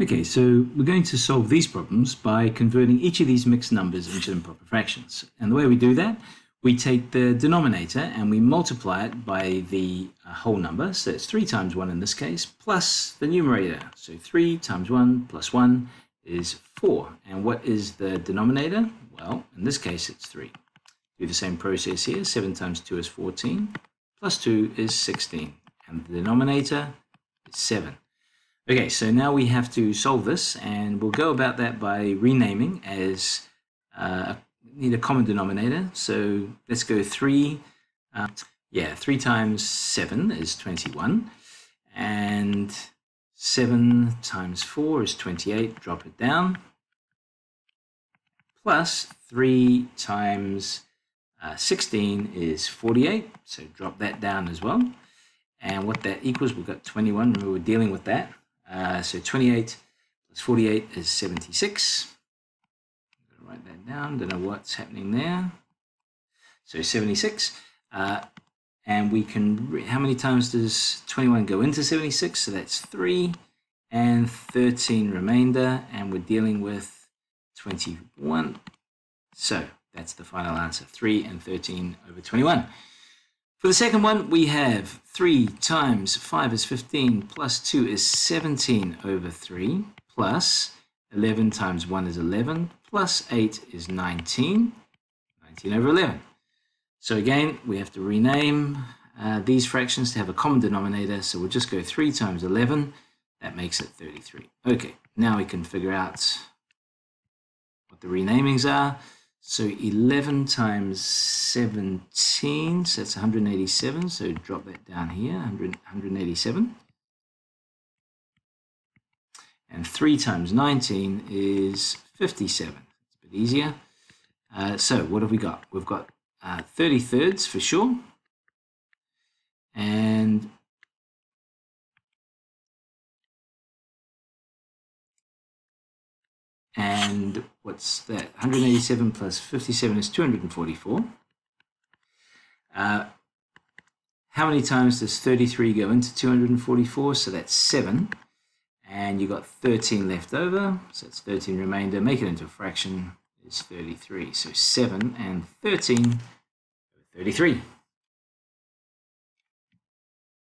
Okay, so we're going to solve these problems by converting each of these mixed numbers into improper fractions. And the way we do that, we take the denominator and we multiply it by the whole number. So it's 3 times 1 in this case, plus the numerator. So 3 times 1 plus 1 is 4. And what is the denominator? Well, in this case, it's 3. Do the same process here. 7 times 2 is 14, plus 2 is 16. And the denominator is 7. Okay, so now we have to solve this, and we'll go about that by renaming as need a common denominator. So let's go 3. 3 times 7 is 21, and 7 times 4 is 28. Drop it down. Plus 3 times 16 is 48. So drop that down as well. And what that equals, we've got 21. Remember, we're dealing with that. So 28 plus 48 is 76. I'm going to write that down. Don't know what's happening there. So 76. And we can, how many times does 21 go into 76? So that's 3 and 13 remainder. And we're dealing with 21. So that's the final answer, 3 and 13 over 21. For the second one, we have 3 times 5 is 15, plus 2 is 17 over 3, plus 11 times 1 is 11, plus 8 is 19, 19 over 11. So again, we have to rename these fractions to have a common denominator, so we'll just go 3 times 11, that makes it 33. Okay, now we can figure out what the renamings are. So 11 times 17, so that's 187, so drop that down here, 187. And 3 times 19 is 57. It's a bit easier. So what have we got? We've got 30 thirds for sure. And what's that? 187 plus 57 is 244. How many times does 33 go into 244? So that's 7. And you got 13 left over. So it's 13 remainder. Make it into a fraction is 33. So 7 and 13 over 33.